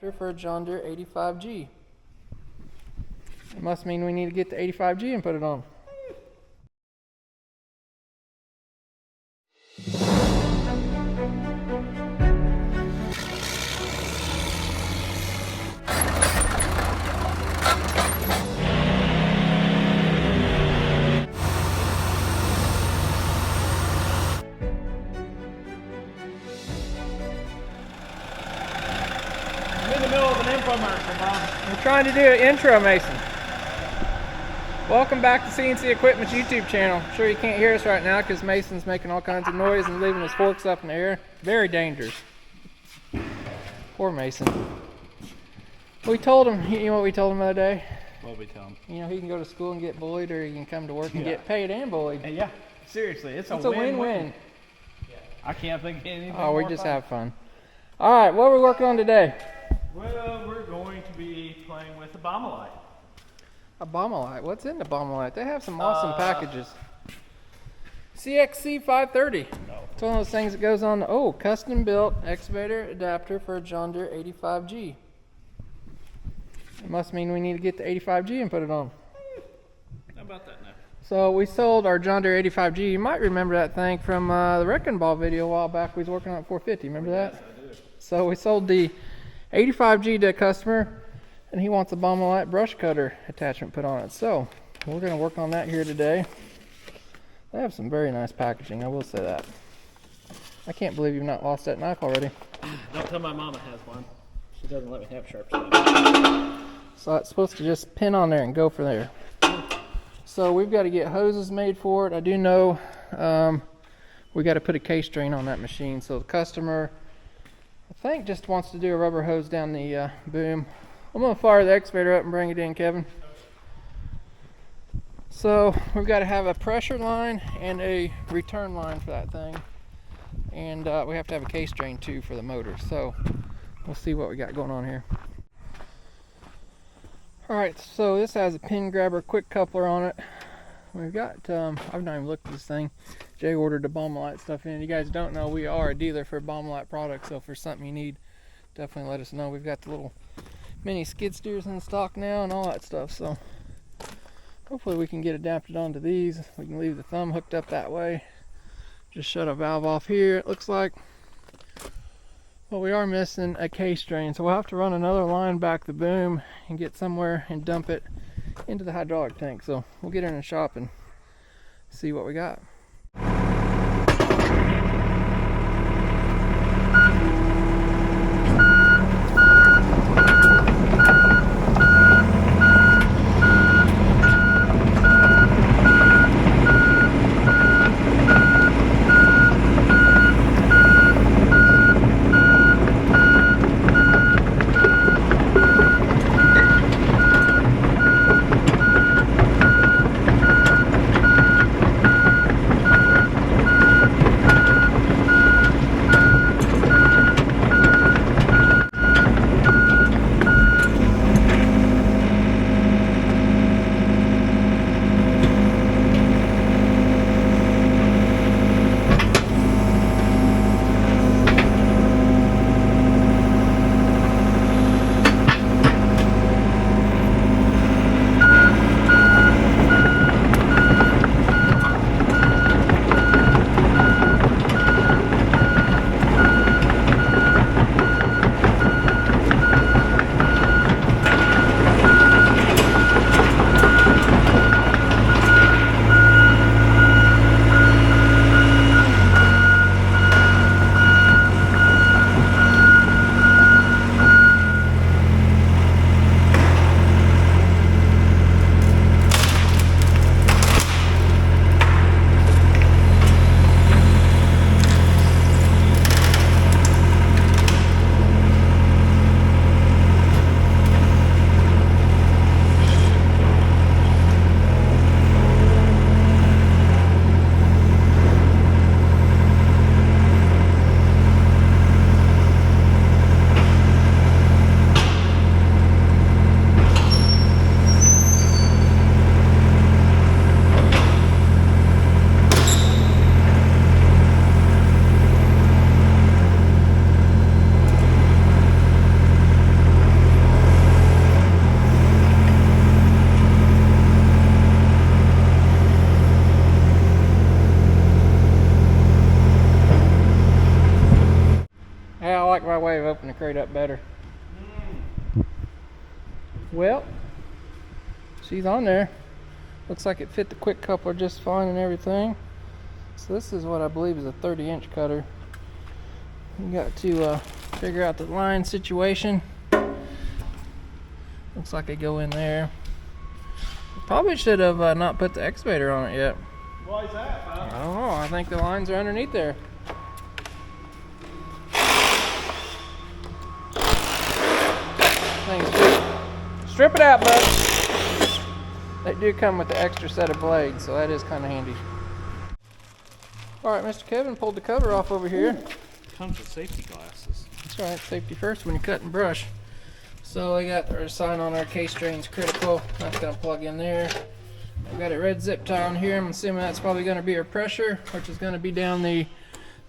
For a John Deere 85G. It must mean we need to get the 85G and put it on. In the middle of an infomercial, Mom. We're trying to do an intro, Mason. Welcome back to CNC Equipment's YouTube channel. I'm sure you can't hear us right now because Mason's making all kinds of noise and leaving his forks up in the air. Very dangerous. Poor Mason. We told him, you know what we told him the other day? What we tell him? You know, he can go to school and get bullied, or he can come to work and get paid and bullied. Yeah, seriously, it's a win-win. Yeah. I can't think of anything Oh, we more just fun. have fun. All right, what are we working on today? Well, we're going to be playing with the Baumalight. A Baumalight. What's in the Baumalight? They have some awesome packages. CXC530. No. It's one of those things that goes on. Oh, custom built excavator adapter for a John Deere 85G. It must mean we need to get the 85G and put it on. How about that now? So we sold our John Deere 85G. You might remember that thing from the Wrecking Ball video a while back. We was working on it 450. Remember that? Yes, I do. So we sold the 85G to a customer, and he wants a Baumalight brush cutter attachment put on it. So we're going to work on that here today. They have some very nice packaging, I will say that. I can't believe you've not lost that knife already. Don't tell my mama has one. She doesn't let me have sharp stuff. So it's supposed to just pin on there and go for there. So we've got to get hoses made for it. I do know we got to put a case drain on that machine. So the customer, I think, just wants to do a rubber hose down the boom. I'm going to fire the excavator up and bring it in, Kevin. So we've got to have a pressure line and a return line for that thing. And we have to have a case drain too for the motor. So we'll see what we got going on here. Alright, so this has a pin grabber quick coupler on it. We've got, I've not even looked at this thing. Jay ordered the Baumalight stuff in. You guys don't know, we are a dealer for Baumalight products, so if there's something you need, definitely let us know. We've got the little mini skid steers in stock now and all that stuff, so hopefully we can get adapted onto these. We can leave the thumb hooked up that way. Just shut a valve off here, it looks like. But we are missing a case drain, so we'll have to run another line back the boom and get somewhere and dump it into the hydraulic tank. So we'll get in the shop and see what we got. like my way of opening the crate up better. Well, she's on there. Looks like it fit the quick coupler just fine and everything. So this is what I believe is a 30-inch cutter. You got to figure out the line situation. Looks like they go in there. Probably should have not put the excavator on it yet. Why is that, huh? I don't know. I think the lines are underneath there. Strip it out, bud. They do come with the extra set of blades, so that is kind of handy. All right, Mr. Kevin pulled the cover off over here. Comes with safety glasses. That's right, safety first when you cut and brush. So we got our sign on our case drains critical. That's gonna plug in there. I've got a red zip tie on here. I'm assuming that's probably gonna be our pressure, which is gonna be down the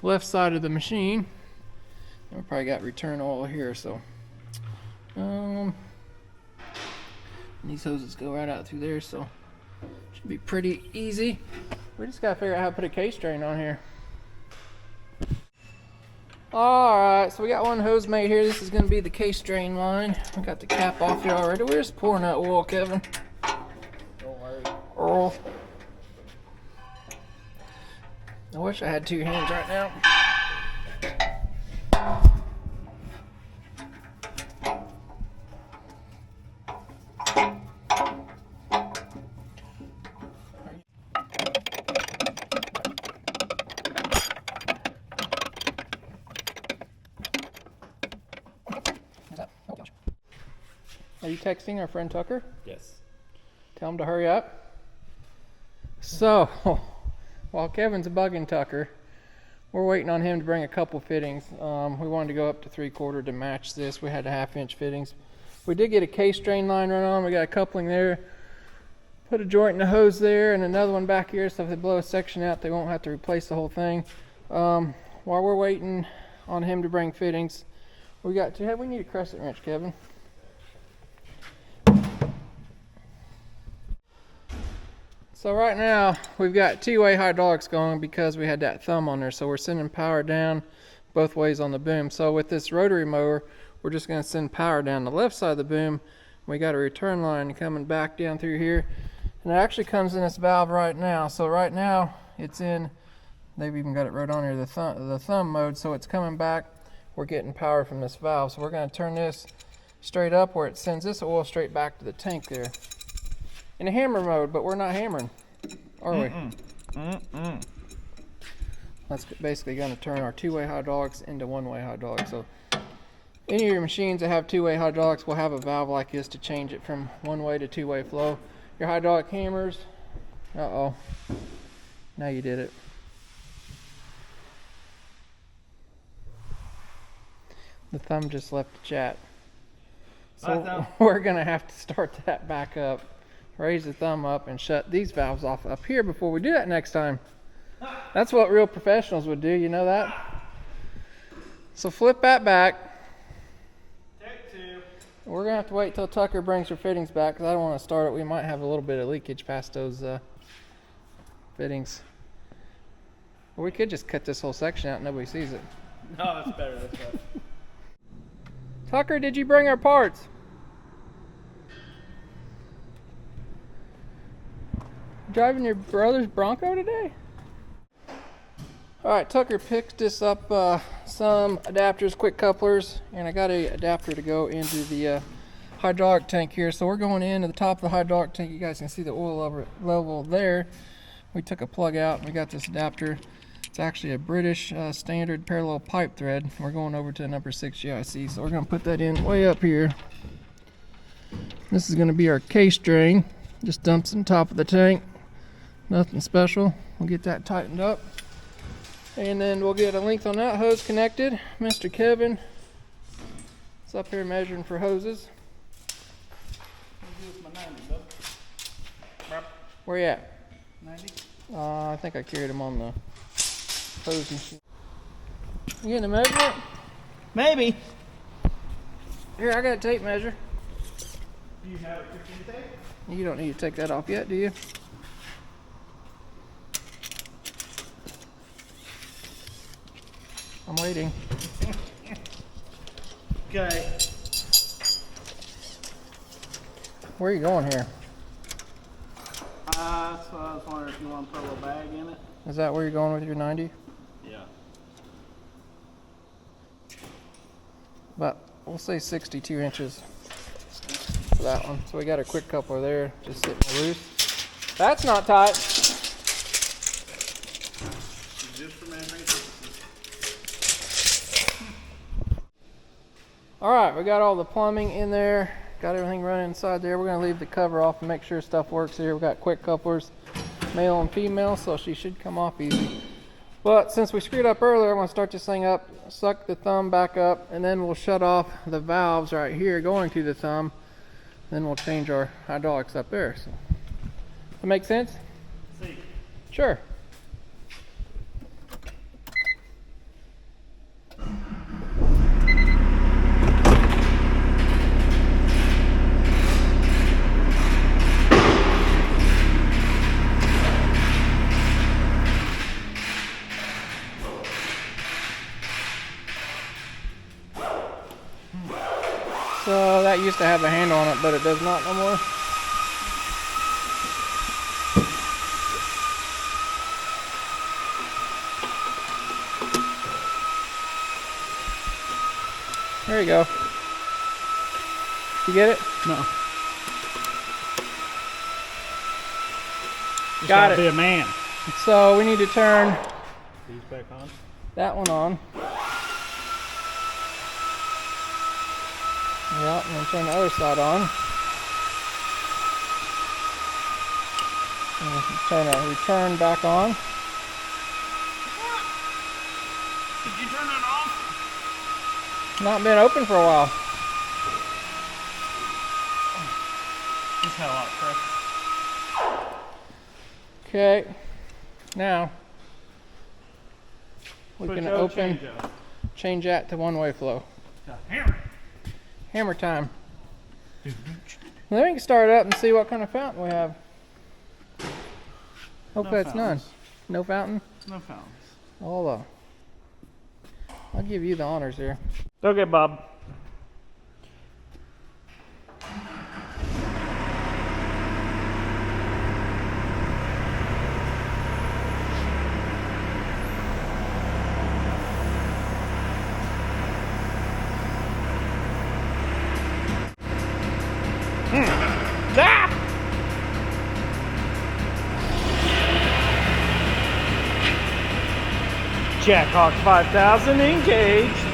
left side of the machine. And we probably got return oil here, so. These hoses go right out through there, so should be pretty easy. We just gotta figure out how to put a case drain on here. Alright, so we got one hose made here. This is gonna be the case drain line. We got the cap off here already. We're just pouring that oil, Kevin. Don't worry. Oil. I wish I had two hands right now. Are you texting our friend Tucker? Yes. Tell him to hurry up. So, while Kevin's bugging Tucker, we're waiting on him to bring a couple fittings. We wanted to go up to 3/4 to match this. We had a 1/2-inch fittings. We did get a case drain line run on. We got a coupling there. Put a joint in the hose there and another one back here, so if they blow a section out, they won't have to replace the whole thing. While we're waiting on him to bring fittings, we need a crescent wrench, Kevin. So right now we've got two-way hydraulics going because we had that thumb on there, so we're sending power down both ways on the boom. So with this rotary mower, we're just going to send power down the left side of the boom. We got a return line coming back down through here, and it actually comes in this valve right now. So right now it's in, they've even got it right on here, the thumb mode, so it's coming back. We're getting power from this valve, so we're going to turn this straight up where it sends this oil straight back to the tank there. In a hammer mode, but we're not hammering, are we? That's basically going to turn our two-way hydraulics into one-way hydraulics. So any of your machines that have two-way hydraulics will have a valve like this to change it from one-way to two-way flow. Your hydraulic hammers, now you did it. The thumb just left the chat. So we're going to have to start that back up. Raise the thumb up and shut these valves off up here before we do that next time. That's what real professionals would do, you know that? So flip that back. Take two. We're going to have to wait till Tucker brings her fittings back because I don't want to start it. We might have a little bit of leakage past those fittings. Or we could just cut this whole section out and nobody sees it. No, that's better this way. Tucker, did you bring our parts? Driving your brother's Bronco today? Alright, Tucker picked us up some adapters, quick couplers, and I got a adapter to go into the hydraulic tank here. So we're going into the top of the hydraulic tank. You guys can see the oil level there. We took a plug out and we got this adapter. It's actually a British standard parallel pipe thread. We're going over to number 6 GIC, so we're going to put that in way up here. This is going to be our case drain. Just dumps in top of the tank. Nothing special. We'll get that tightened up. And then we'll get a length on that hose connected. Mr. Kevin is up here measuring for hoses. Where you at? 90. I think I carried them on the hose machine. You getting a measurement? Maybe. Here, I got a tape measure. Do you have a 15 tape? You don't need to take that off yet, do you? I'm waiting. Okay. Where are you going here? So I was wondering if you want to put a little bag in it. Is that where you're going with your 90? Yeah. About, we'll say 62 inches for that one. So we got a quick coupler there, just sitting loose. That's not tight. Just for measuring purposes. All right, we got all the plumbing in there. Got everything running inside there. We're gonna leave the cover off and make sure stuff works here. We got quick couplers, male and female, so she should come off easy. But since we screwed up earlier, I'm gonna start this thing up, suck the thumb back up, and then we'll shut off the valves right here going to the thumb. Then we'll change our hydraulics up there. So, that make sense? See. Sure. So that used to have a handle on it, but it does not no more. There you go. You get it? No. Got it. Be a man. So we need to turn These back on. that one on. Yeah, and then turn the other side on. And turn our return back on. Did you turn it off? Not been open for a while. Just had a lot of pressure. Okay, now we Put can your open, change up. change that to one-way flow. Hammer. Hammer time. Then we can start it up and see what kind of fountain we have. Hope No that's none. fountains. No fountain? No fountains. I'll give you the honors here. Okay, Bob. Ah! Jackhawk 5000 engaged.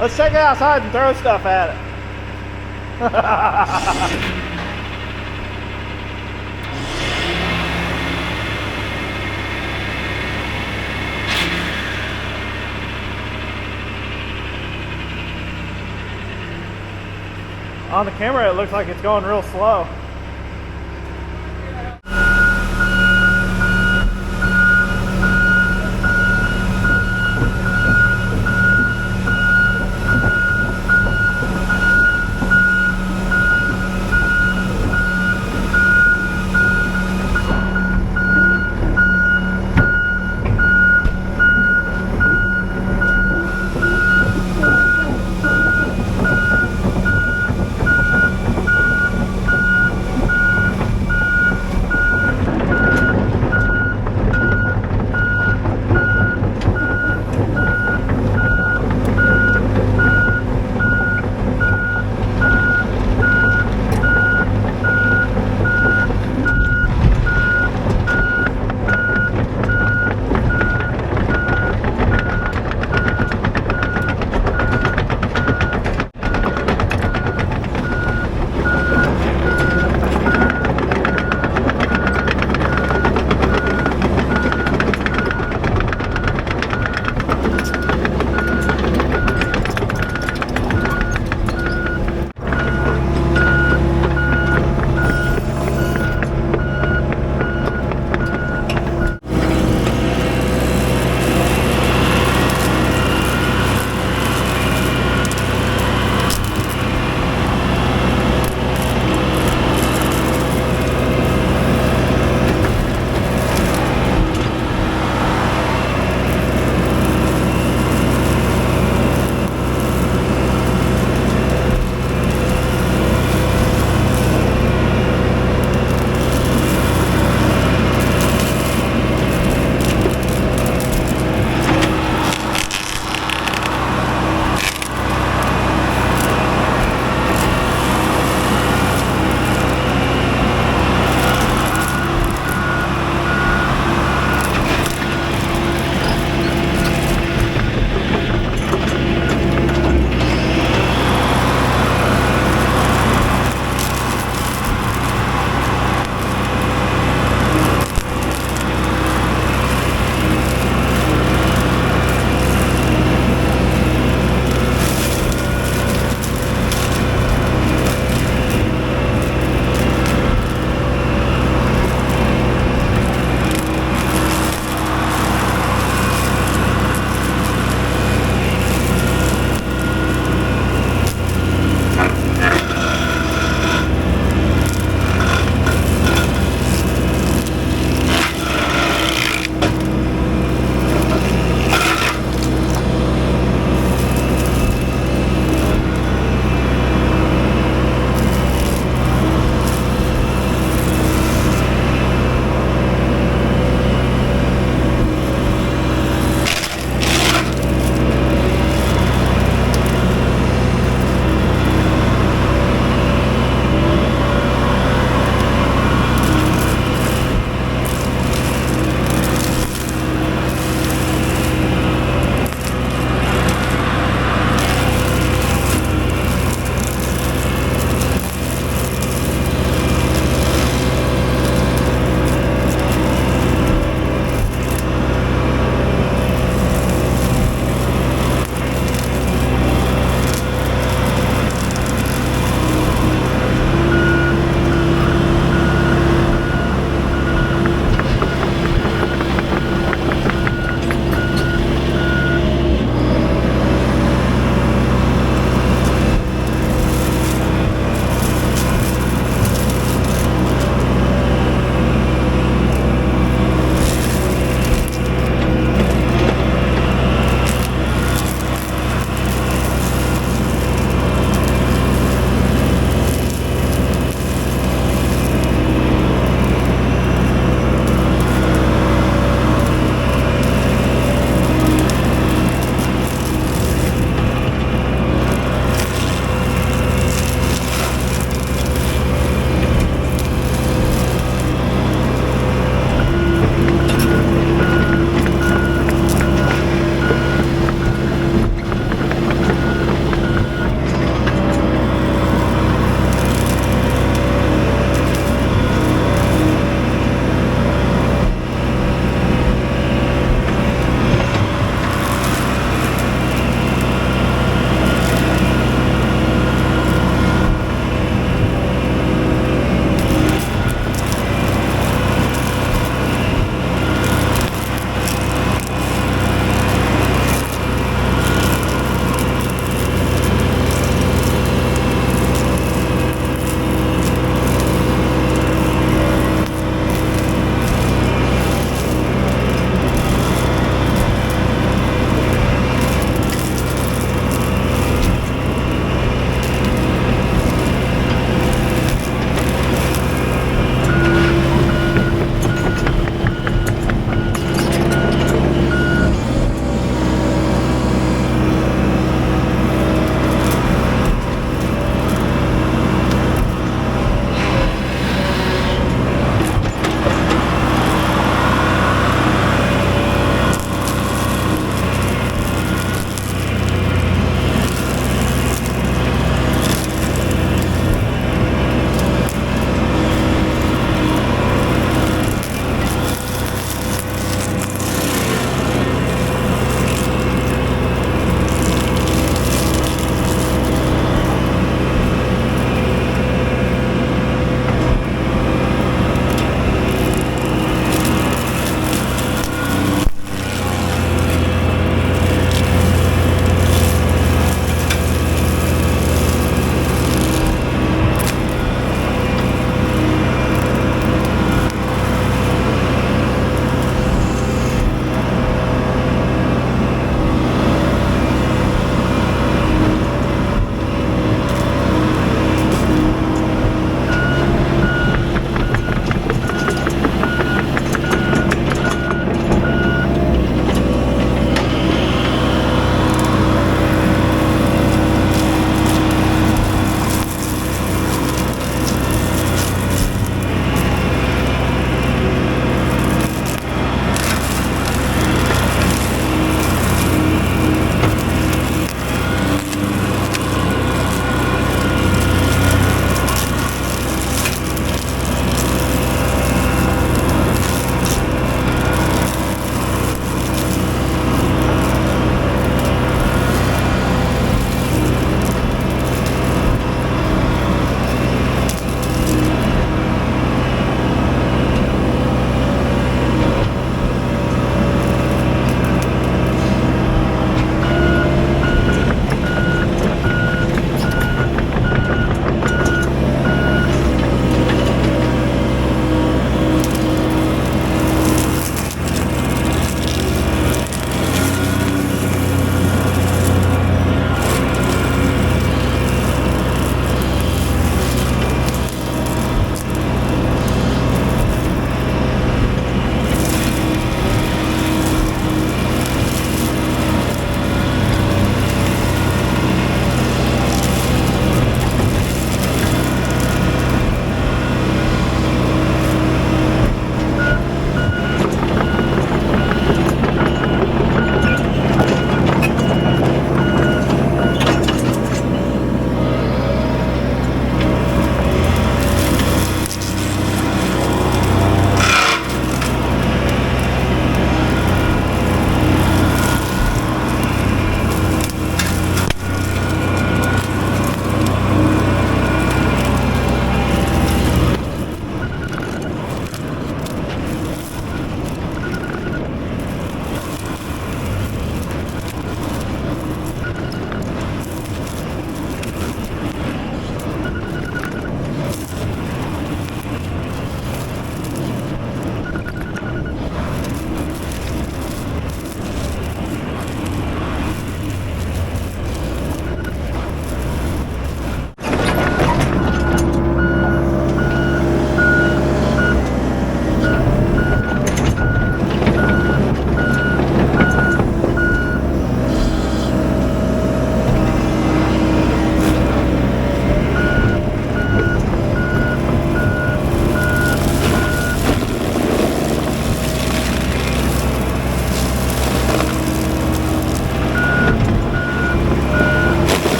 Let's take it outside and throw stuff at it. On the camera, it looks like it's going real slow.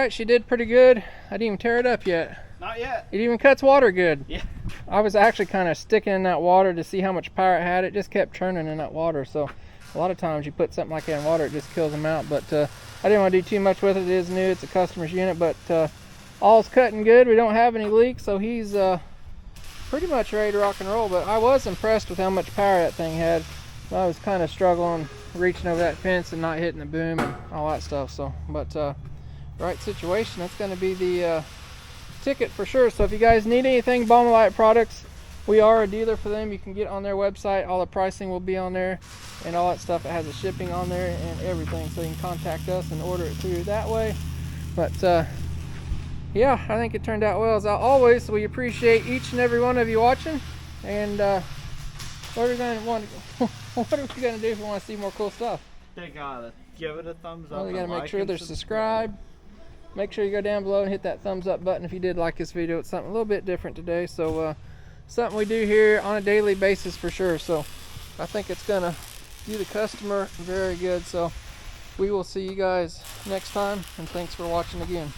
right, she did pretty good. I didn't even tear it up yet. Not yet. It even cuts water good. Yeah. I was actually kind of sticking in that water to see how much power it had. It just kept churning in that water. So a lot of times you put something like that in water, it just kills them out. But I didn't want to do too much with it. It is new. It's a customer's unit, but all's cutting good. We don't have any leaks, so he's pretty much ready to rock and roll. But I was impressed with how much power that thing had. I was kind of struggling reaching over that fence and not hitting the boom and all that stuff. So, but right situation, that's going to be the ticket for sure. So if you guys need anything Baumalight products, we are a dealer for them. You can get on their website. All the pricing will be on there and all that stuff. It has the shipping on there and everything, so you can contact us and order it through that way. But yeah, I think it turned out well as always. So we appreciate each and every one of you watching. And what are we going to do if we want to see more cool stuff? They gotta give it a thumbs up. Well, you gotta make sure they're subscribed. Make sure you go down below and hit that thumbs up button if you did like this video. It's something a little bit different today, so something we do here on a daily basis for sure. So I think it's gonna do the customer very good. So we will see you guys next time, and thanks for watching again.